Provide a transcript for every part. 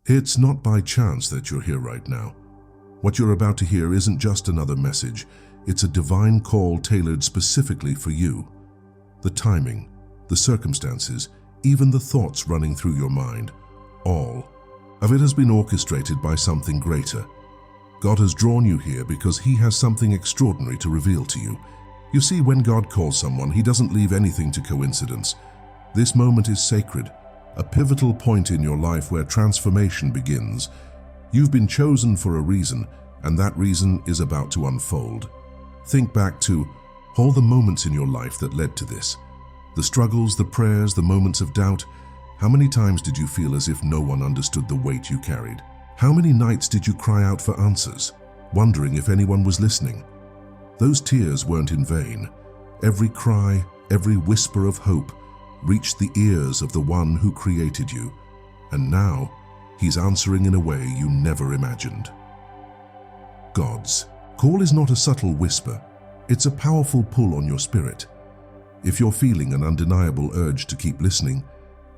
It's not by chance that you're here right now. What you're about to hear isn't just another message. It's a divine call tailored specifically for you. The timing, the circumstances, even the thoughts running through your mind, all of it has been orchestrated by something greater. God has drawn you here because He has something extraordinary to reveal to you. You see, when God calls someone, He doesn't leave anything to coincidence. This moment is sacred, a pivotal point in your life where transformation begins. You've been chosen for a reason, and that reason is about to unfold. Think back to all the moments in your life that led to this. The struggles, the prayers, the moments of doubt. How many times did you feel as if no one understood the weight you carried? How many nights did you cry out for answers, wondering if anyone was listening? Those tears weren't in vain. Every cry, every whisper of hope reached the ears of the one who created you. And now, He's answering in a way you never imagined. God's call is not a subtle whisper. It's a powerful pull on your spirit. If you're feeling an undeniable urge to keep listening,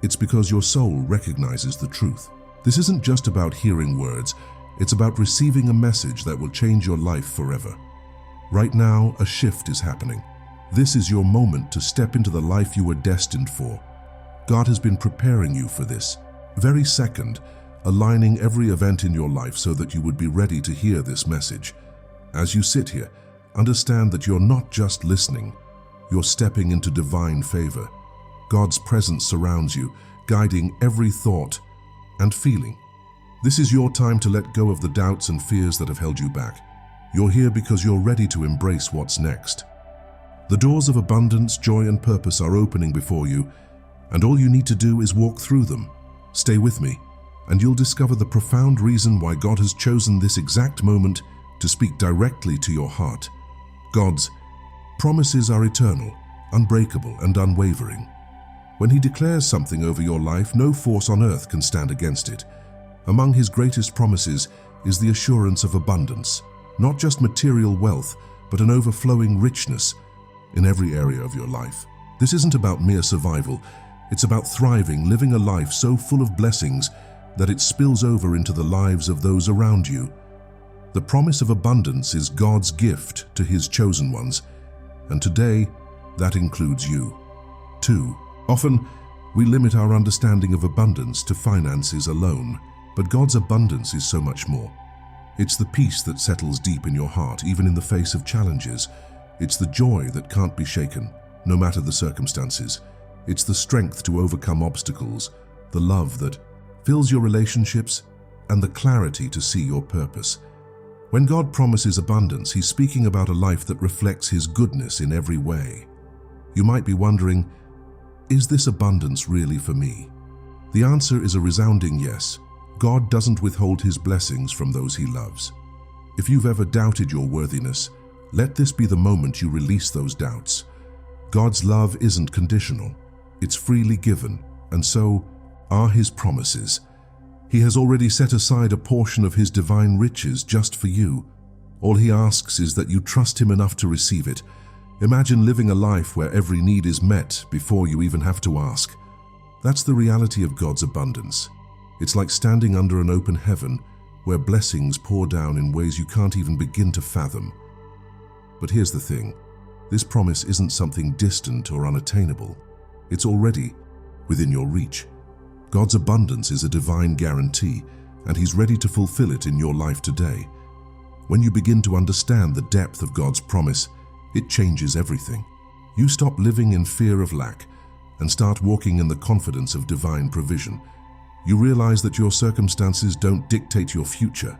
it's because your soul recognizes the truth. This isn't just about hearing words, it's about receiving a message that will change your life forever. Right now, a shift is happening. This is your moment to step into the life you were destined for. God has been preparing you for this very second, aligning every event in your life so that you would be ready to hear this message. As you sit here, understand that you're not just listening, you're stepping into divine favor. God's presence surrounds you, guiding every thought and feeling. This is your time to let go of the doubts and fears that have held you back. You're here because you're ready to embrace what's next. The doors of abundance, joy, and purpose are opening before you, and all you need to do is walk through them. Stay with me, and you'll discover the profound reason why God has chosen this exact moment to speak directly to your heart. God's promises are eternal, unbreakable, and unwavering. When He declares something over your life, no force on earth can stand against it. Among His greatest promises is the assurance of abundance, not just material wealth, but an overflowing richness in every area of your life. This isn't about mere survival. It's about thriving, living a life so full of blessings that it spills over into the lives of those around you. The promise of abundance is God's gift to His chosen ones, and today, that includes you, too. Often, we limit our understanding of abundance to finances alone, but God's abundance is so much more. It's the peace that settles deep in your heart, even in the face of challenges. It's the joy that can't be shaken, no matter the circumstances. It's the strength to overcome obstacles, the love that fills your relationships, and the clarity to see your purpose. When God promises abundance, He's speaking about a life that reflects His goodness in every way. You might be wondering, is this abundance really for me? The answer is a resounding yes. God doesn't withhold His blessings from those He loves. If you've ever doubted your worthiness, let this be the moment you release those doubts. God's love isn't conditional. It's freely given, and so are His promises. He has already set aside a portion of His divine riches just for you. All He asks is that you trust Him enough to receive it. Imagine living a life where every need is met before you even have to ask. That's the reality of God's abundance. It's like standing under an open heaven where blessings pour down in ways you can't even begin to fathom. But here's the thing. This promise isn't something distant or unattainable. It's already within your reach. God's abundance is a divine guarantee, and He's ready to fulfill it in your life today. When you begin to understand the depth of God's promise, it changes everything. You stop living in fear of lack and start walking in the confidence of divine provision. You realize that your circumstances don't dictate your future.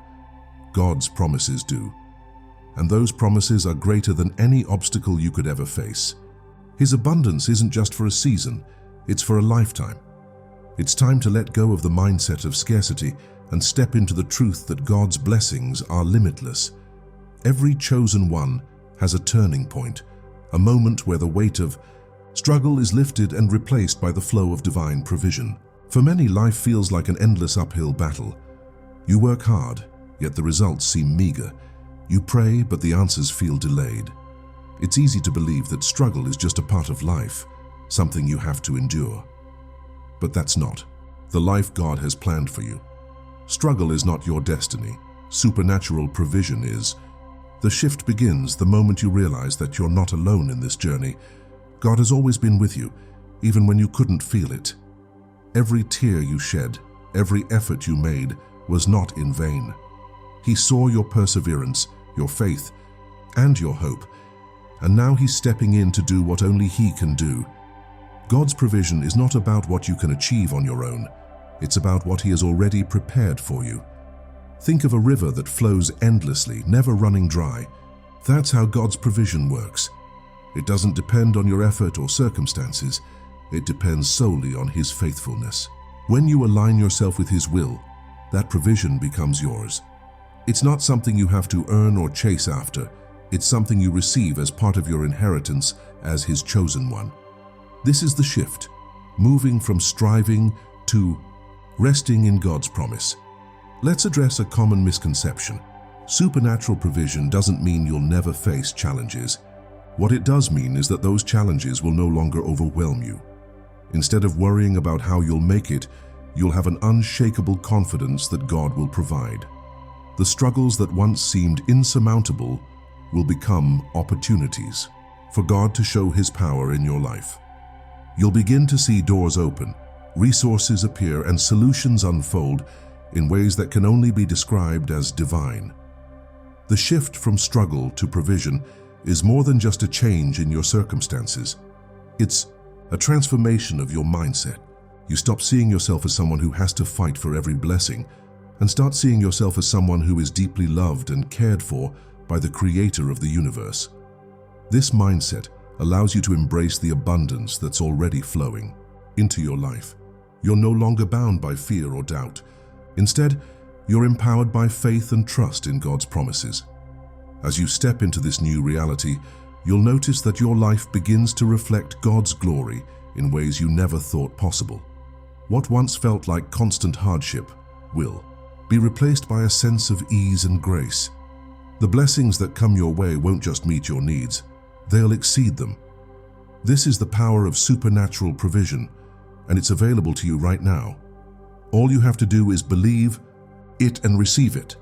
God's promises do. And those promises are greater than any obstacle you could ever face. His abundance isn't just for a season, it's for a lifetime. It's time to let go of the mindset of scarcity and step into the truth that God's blessings are limitless. Every chosen one has a turning point, a moment where the weight of struggle is lifted and replaced by the flow of divine provision. For many, life feels like an endless uphill battle. You work hard, yet the results seem meager. You pray, but the answers feel delayed. It's easy to believe that struggle is just a part of life, something you have to endure. But that's not the life God has planned for you. Struggle is not your destiny. Supernatural provision is. The shift begins the moment you realize that you're not alone in this journey. God has always been with you, even when you couldn't feel it. Every tear you shed, every effort you made was not in vain. He saw your perseverance, your faith, and your hope, and now He's stepping in to do what only He can do. God's provision is not about what you can achieve on your own. It's about what He has already prepared for you. Think of a river that flows endlessly, never running dry. That's how God's provision works. It doesn't depend on your effort or circumstances. It depends solely on His faithfulness. When you align yourself with His will, that provision becomes yours. It's not something you have to earn or chase after. It's something you receive as part of your inheritance as His chosen one. This is the shift, moving from striving to resting in God's promise. Let's address a common misconception. Supernatural provision doesn't mean you'll never face challenges. What it does mean is that those challenges will no longer overwhelm you. Instead of worrying about how you'll make it, you'll have an unshakable confidence that God will provide. The struggles that once seemed insurmountable will become opportunities for God to show His power in your life. You'll begin to see doors open, resources appear, and solutions unfold in ways that can only be described as divine. The shift from struggle to provision is more than just a change in your circumstances. It's a transformation of your mindset. You stop seeing yourself as someone who has to fight for every blessing and start seeing yourself as someone who is deeply loved and cared for by the Creator of the universe. This mindset allows you to embrace the abundance that's already flowing into your life. You're no longer bound by fear or doubt. Instead, you're empowered by faith and trust in God's promises. As you step into this new reality, you'll notice that your life begins to reflect God's glory in ways you never thought possible. What once felt like constant hardship will be replaced by a sense of ease and grace. The blessings that come your way won't just meet your needs, they'll exceed them. This is the power of supernatural provision, and it's available to you right now. All you have to do is believe it and receive it.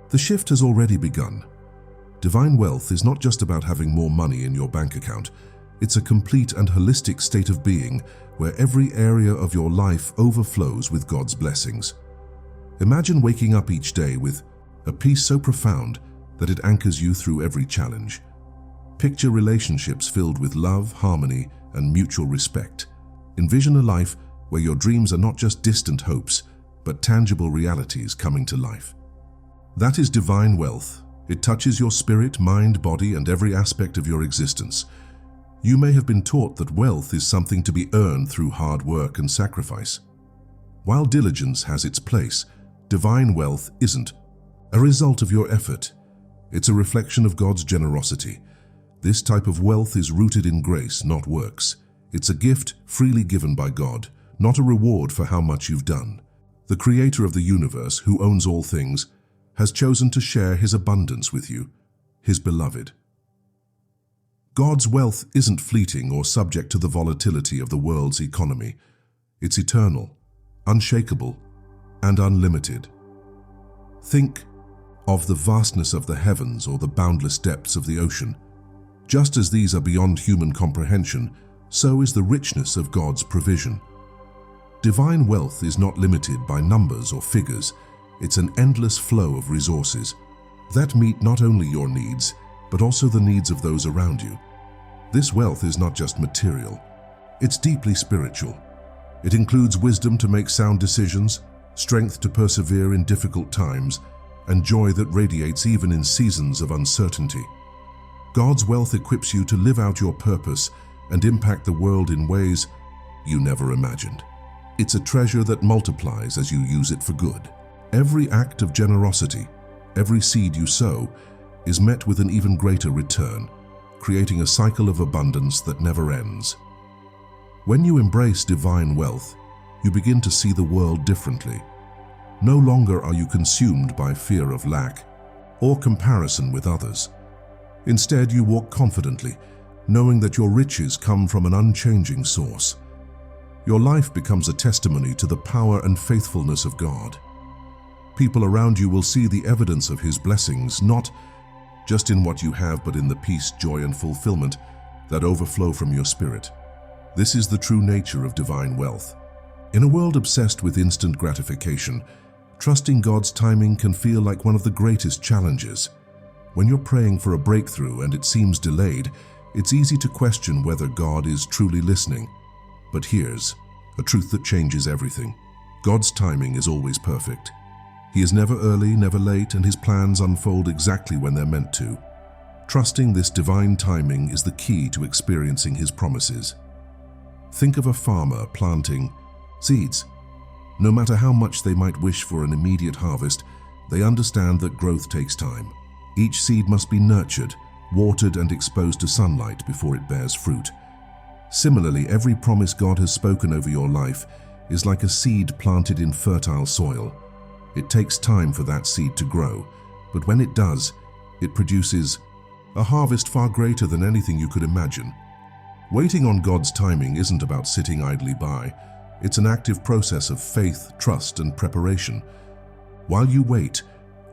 The shift has already begun. Divine wealth is not just about having more money in your bank account. It's a complete and holistic state of being where every area of your life overflows with God's blessings. Imagine waking up each day with a peace so profound that it anchors you through every challenge. Picture relationships filled with love, harmony, and mutual respect. Envision a life where your dreams are not just distant hopes, but tangible realities coming to life. That is divine wealth. It touches your spirit, mind, body, and every aspect of your existence. You may have been taught that wealth is something to be earned through hard work and sacrifice. While diligence has its place, divine wealth isn't a result of your effort. It's a reflection of God's generosity. This type of wealth is rooted in grace, not works. It's a gift freely given by God, not a reward for how much you've done. The Creator of the universe, who owns all things, has chosen to share His abundance with you, His beloved. God's wealth isn't fleeting or subject to the volatility of the world's economy. It's eternal, unshakable, and unlimited. Think of the vastness of the heavens or the boundless depths of the ocean. Just as these are beyond human comprehension, so is the richness of God's provision. Divine wealth is not limited by numbers or figures. It's an endless flow of resources that meet not only your needs, but also the needs of those around you. This wealth is not just material. It's deeply spiritual. It includes wisdom to make sound decisions, strength to persevere in difficult times, and joy that radiates even in seasons of uncertainty. God's wealth equips you to live out your purpose and impact the world in ways you never imagined. It's a treasure that multiplies as you use it for good. Every act of generosity, every seed you sow, is met with an even greater return, creating a cycle of abundance that never ends. When you embrace divine wealth, you begin to see the world differently. No longer are you consumed by fear of lack or comparison with others. Instead, you walk confidently, knowing that your riches come from an unchanging source. Your life becomes a testimony to the power and faithfulness of God. People around you will see the evidence of His blessings, not just in what you have, but in the peace, joy, and fulfillment that overflow from your spirit. This is the true nature of divine wealth. In a world obsessed with instant gratification, trusting God's timing can feel like one of the greatest challenges. When you're praying for a breakthrough and it seems delayed, it's easy to question whether God is truly listening. But here's a truth that changes everything. God's timing is always perfect. He is never early, never late, and His plans unfold exactly when they're meant to. Trusting this divine timing is the key to experiencing His promises. Think of a farmer planting seeds. No matter how much they might wish for an immediate harvest, they understand that growth takes time. Each seed must be nurtured, watered, and exposed to sunlight before it bears fruit. Similarly, every promise God has spoken over your life is like a seed planted in fertile soil. It takes time for that seed to grow, but when it does, it produces a harvest far greater than anything you could imagine. Waiting on God's timing isn't about sitting idly by. It's an active process of faith, trust, and preparation. While you wait,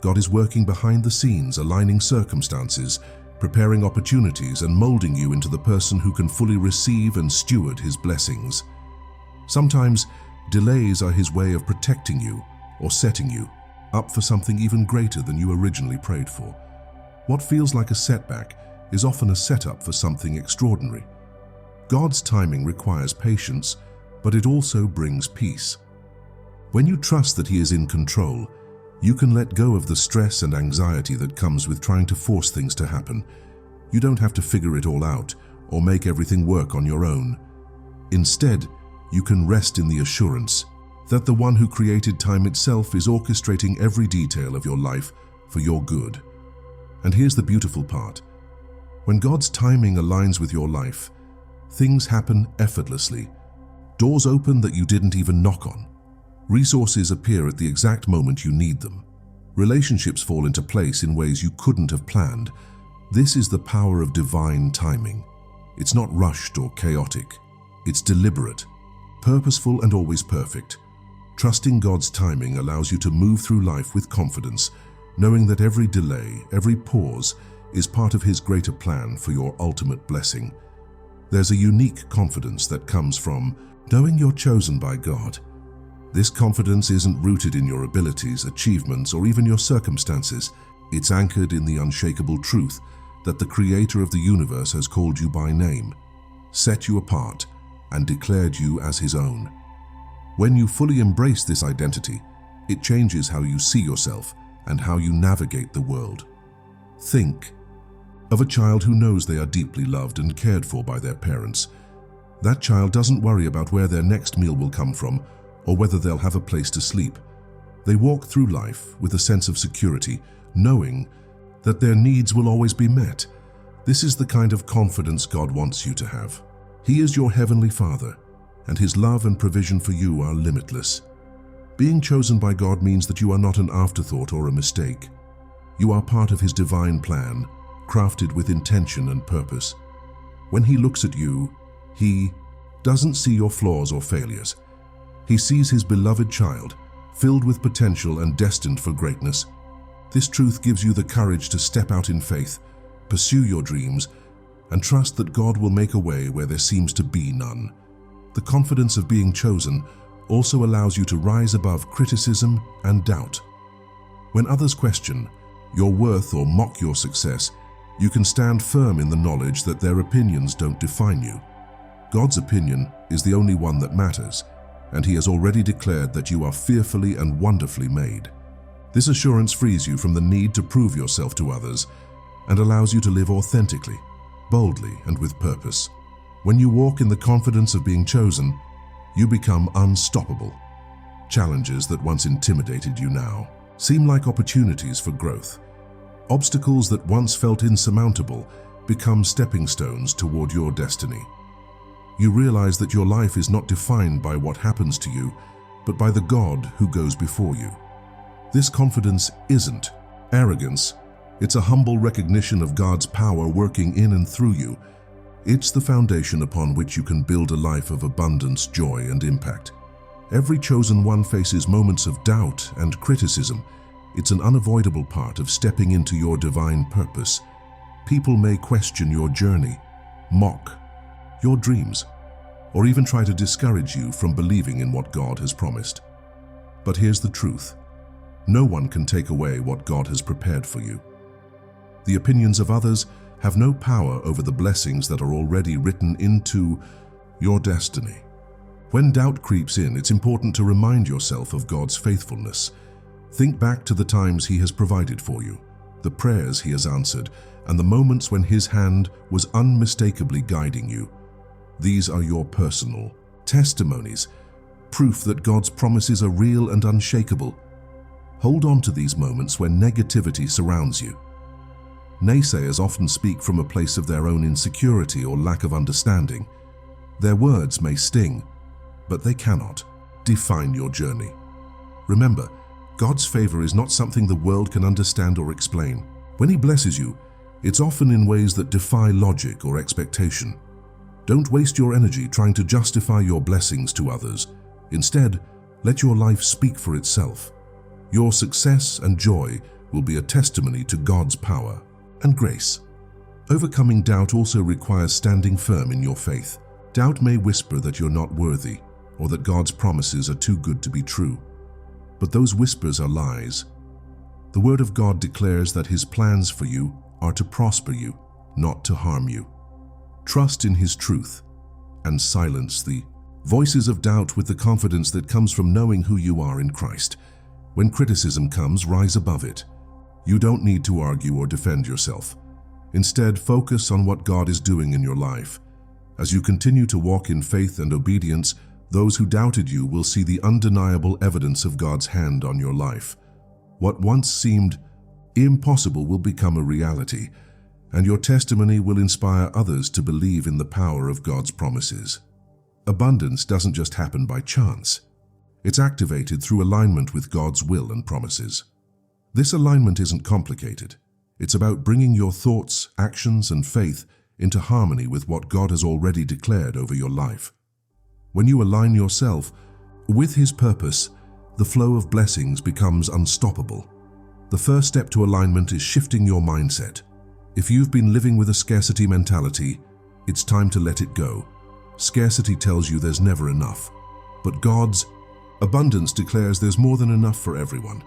God is working behind the scenes, aligning circumstances, preparing opportunities, and molding you into the person who can fully receive and steward His blessings. Sometimes, delays are His way of protecting you or setting you up for something even greater than you originally prayed for. What feels like a setback is often a setup for something extraordinary. God's timing requires patience, but it also brings peace. When you trust that He is in control, you can let go of the stress and anxiety that comes with trying to force things to happen. You don't have to figure it all out or make everything work on your own. Instead, you can rest in the assurance that the one who created time itself is orchestrating every detail of your life for your good. And here's the beautiful part. When God's timing aligns with your life, things happen effortlessly. Doors open that you didn't even knock on. Resources appear at the exact moment you need them. Relationships fall into place in ways you couldn't have planned. This is the power of divine timing. It's not rushed or chaotic. It's deliberate, purposeful, and always perfect. Trusting God's timing allows you to move through life with confidence, knowing that every delay, every pause, is part of His greater plan for your ultimate blessing. There's a unique confidence that comes from knowing you're chosen by God. This confidence isn't rooted in your abilities, achievements, or even your circumstances. It's anchored in the unshakable truth that the Creator of the universe has called you by name, set you apart, and declared you as His own. When you fully embrace this identity, it changes how you see yourself and how you navigate the world. Think of a child who knows they are deeply loved and cared for by their parents. That child doesn't worry about where their next meal will come from or whether they'll have a place to sleep. They walk through life with a sense of security, knowing that their needs will always be met. This is the kind of confidence God wants you to have. He is your Heavenly Father, and His love and provision for you are limitless. Being chosen by God means that you are not an afterthought or a mistake. You are part of His divine plan, crafted with intention and purpose. When He looks at you, He doesn't see your flaws or failures. He sees His beloved child, filled with potential and destined for greatness. This truth gives you the courage to step out in faith, pursue your dreams, and trust that God will make a way where there seems to be none. The confidence of being chosen also allows you to rise above criticism and doubt. When others question your worth or mock your success, you can stand firm in the knowledge that their opinions don't define you. God's opinion is the only one that matters, and He has already declared that you are fearfully and wonderfully made. This assurance frees you from the need to prove yourself to others and allows you to live authentically, boldly, and with purpose. When you walk in the confidence of being chosen, you become unstoppable. Challenges that once intimidated you now seem like opportunities for growth. Obstacles that once felt insurmountable become stepping stones toward your destiny. You realize that your life is not defined by what happens to you, but by the God who goes before you. This confidence isn't arrogance. It's a humble recognition of God's power working in and through you. It's the foundation upon which you can build a life of abundance, joy, and impact. Every chosen one faces moments of doubt and criticism. It's an unavoidable part of stepping into your divine purpose. People may question your journey, mock your dreams, or even try to discourage you from believing in what God has promised. But here's the truth. No one can take away what God has prepared for you. The opinions of others have no power over the blessings that are already written into your destiny. When doubt creeps in, it's important to remind yourself of God's faithfulness. Think back to the times He has provided for you, the prayers He has answered, and the moments when His hand was unmistakably guiding you. These are your personal testimonies, proof that God's promises are real and unshakable. Hold on to these moments when negativity surrounds you. Naysayers often speak from a place of their own insecurity or lack of understanding. Their words may sting, but they cannot define your journey. Remember, God's favor is not something the world can understand or explain. When He blesses you, it's often in ways that defy logic or expectation. Don't waste your energy trying to justify your blessings to others. Instead, let your life speak for itself. Your success and joy will be a testimony to God's power and grace. Overcoming doubt also requires standing firm in your faith. Doubt may whisper that you're not worthy or that God's promises are too good to be true. But those whispers are lies. The Word of God declares that His plans for you are to prosper you, not to harm you. Trust in His truth and silence the voices of doubt with the confidence that comes from knowing who you are in Christ. When criticism comes, rise above it. You don't need to argue or defend yourself. Instead, focus on what God is doing in your life. As you continue to walk in faith and obedience, those who doubted you will see the undeniable evidence of God's hand on your life. What once seemed impossible will become a reality, and your testimony will inspire others to believe in the power of God's promises. Abundance doesn't just happen by chance. It's activated through alignment with God's will and promises. This alignment isn't complicated. It's about bringing your thoughts, actions, and faith into harmony with what God has already declared over your life. When you align yourself with His purpose, the flow of blessings becomes unstoppable. The first step to alignment is shifting your mindset. If you've been living with a scarcity mentality, it's time to let it go. Scarcity tells you there's never enough, but God's abundance declares there's more than enough for everyone.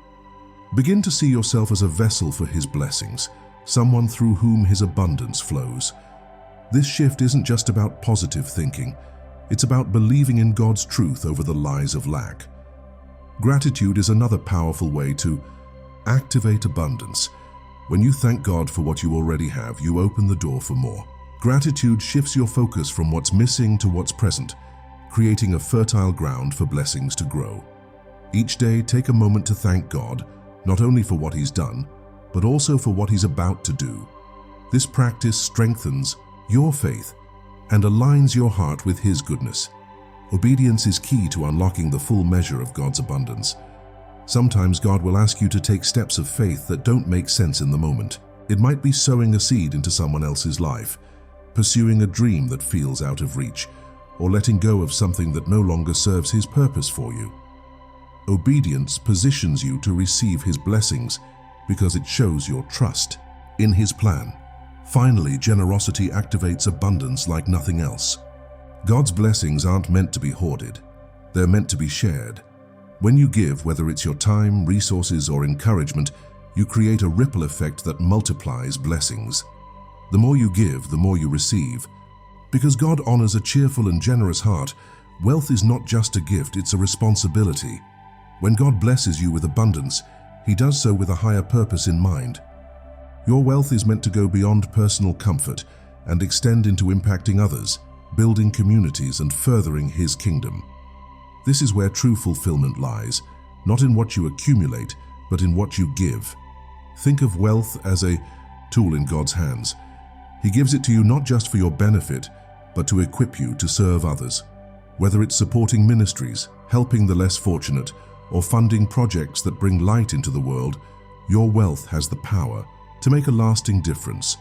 Begin to see yourself as a vessel for His blessings, someone through whom His abundance flows. This shift isn't just about positive thinking. It's about believing in God's truth over the lies of lack. Gratitude is another powerful way to activate abundance. When you thank God for what you already have, you open the door for more. Gratitude shifts your focus from what's missing to what's present, creating a fertile ground for blessings to grow. Each day, take a moment to thank God, not only for what He's done, but also for what He's about to do. This practice strengthens your faith and aligns your heart with His goodness. Obedience is key to unlocking the full measure of God's abundance. Sometimes God will ask you to take steps of faith that don't make sense in the moment. It might be sowing a seed into someone else's life, pursuing a dream that feels out of reach, or letting go of something that no longer serves His purpose for you. Obedience positions you to receive His blessings because it shows your trust in His plan. Finally, generosity activates abundance like nothing else. God's blessings aren't meant to be hoarded. They're meant to be shared. When you give, whether it's your time, resources, or encouragement, you create a ripple effect that multiplies blessings. The more you give, the more you receive. Because God honors a cheerful and generous heart, wealth is not just a gift, it's a responsibility. When God blesses you with abundance, He does so with a higher purpose in mind. Your wealth is meant to go beyond personal comfort and extend into impacting others, building communities, and furthering His kingdom. This is where true fulfillment lies, not in what you accumulate, but in what you give. Think of wealth as a tool in God's hands. He gives it to you not just for your benefit, but to equip you to serve others. Whether it's supporting ministries, helping the less fortunate, or funding projects that bring light into the world, your wealth has the power to make a lasting difference.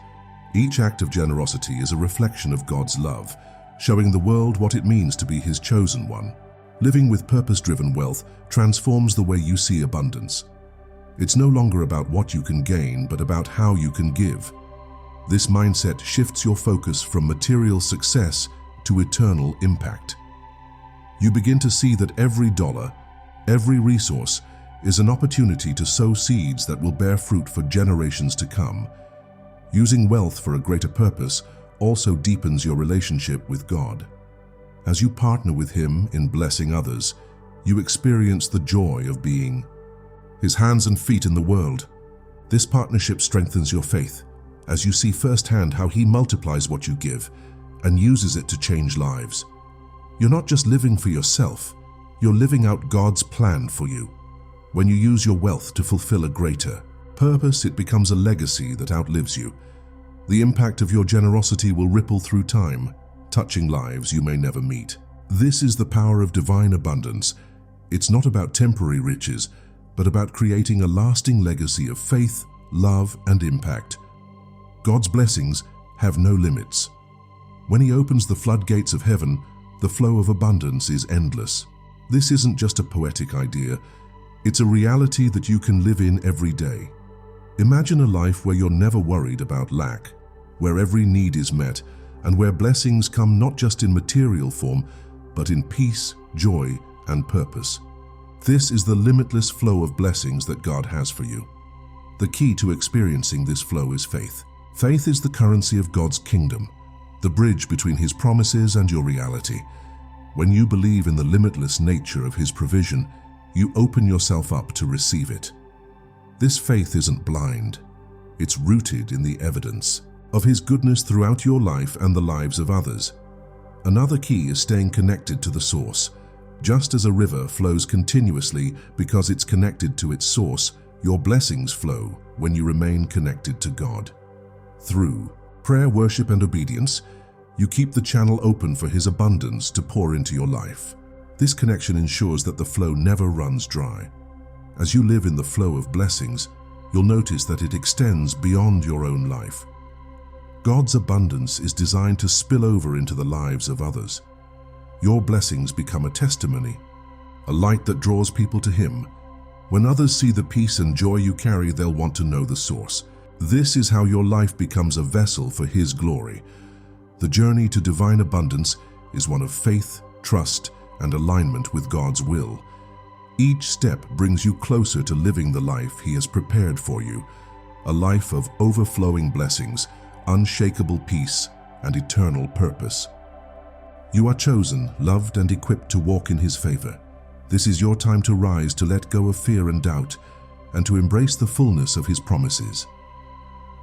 Each act of generosity is a reflection of God's love, showing the world what it means to be His chosen one. Living with purpose-driven wealth transforms the way you see abundance. It's no longer about what you can gain, but about how you can give. This mindset shifts your focus from material success to eternal impact. You begin to see that every dollar, every resource, is an opportunity to sow seeds that will bear fruit for generations to come. Using wealth for a greater purpose also deepens your relationship with God. As you partner with Him in blessing others, you experience the joy of being His hands and feet in the world. This partnership strengthens your faith as you see firsthand how He multiplies what you give and uses it to change lives. You're not just living for yourself, you're living out God's plan for you. When you use your wealth to fulfill a greater purpose, it becomes a legacy that outlives you. The impact of your generosity will ripple through time, touching lives you may never meet. This is the power of divine abundance. It's not about temporary riches, but about creating a lasting legacy of faith, love, and impact. God's blessings have no limits. When He opens the floodgates of heaven, the flow of abundance is endless. This isn't just a poetic idea, it's a reality that you can live in every day. Imagine a life where you're never worried about lack, where every need is met, and where blessings come not just in material form, but in peace, joy, and purpose. This is the limitless flow of blessings that God has for you. The key to experiencing this flow is faith. Faith is the currency of God's kingdom, the bridge between His promises and your reality. When you believe in the limitless nature of His provision, you open yourself up to receive it. This faith isn't blind. It's rooted in the evidence of His goodness throughout your life and the lives of others. Another key is staying connected to the source. Just as a river flows continuously because it's connected to its source, your blessings flow when you remain connected to God. Through prayer, worship, and obedience, you keep the channel open for His abundance to pour into your life. This connection ensures that the flow never runs dry. As you live in the flow of blessings, you'll notice that it extends beyond your own life. God's abundance is designed to spill over into the lives of others. Your blessings become a testimony, a light that draws people to Him. When others see the peace and joy you carry, they'll want to know the source. This is how your life becomes a vessel for His glory. The journey to divine abundance is one of faith, trust, and alignment with God's will. Each step brings you closer to living the life He has prepared for you, a life of overflowing blessings, unshakable peace, and eternal purpose. You are chosen, loved, and equipped to walk in His favor. This is your time to rise, to let go of fear and doubt, and to embrace the fullness of His promises.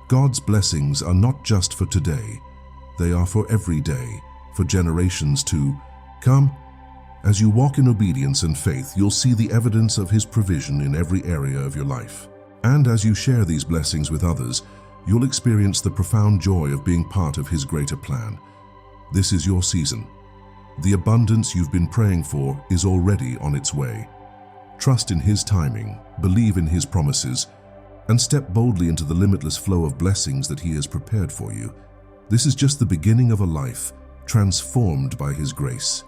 God's blessings are not just for today, they are for every day, for generations to come. As you walk in obedience and faith, you'll see the evidence of His provision in every area of your life. And as you share these blessings with others, you'll experience the profound joy of being part of His greater plan. This is your season. The abundance you've been praying for is already on its way. Trust in His timing, believe in His promises, and step boldly into the limitless flow of blessings that He has prepared for you. This is just the beginning of a life transformed by His grace.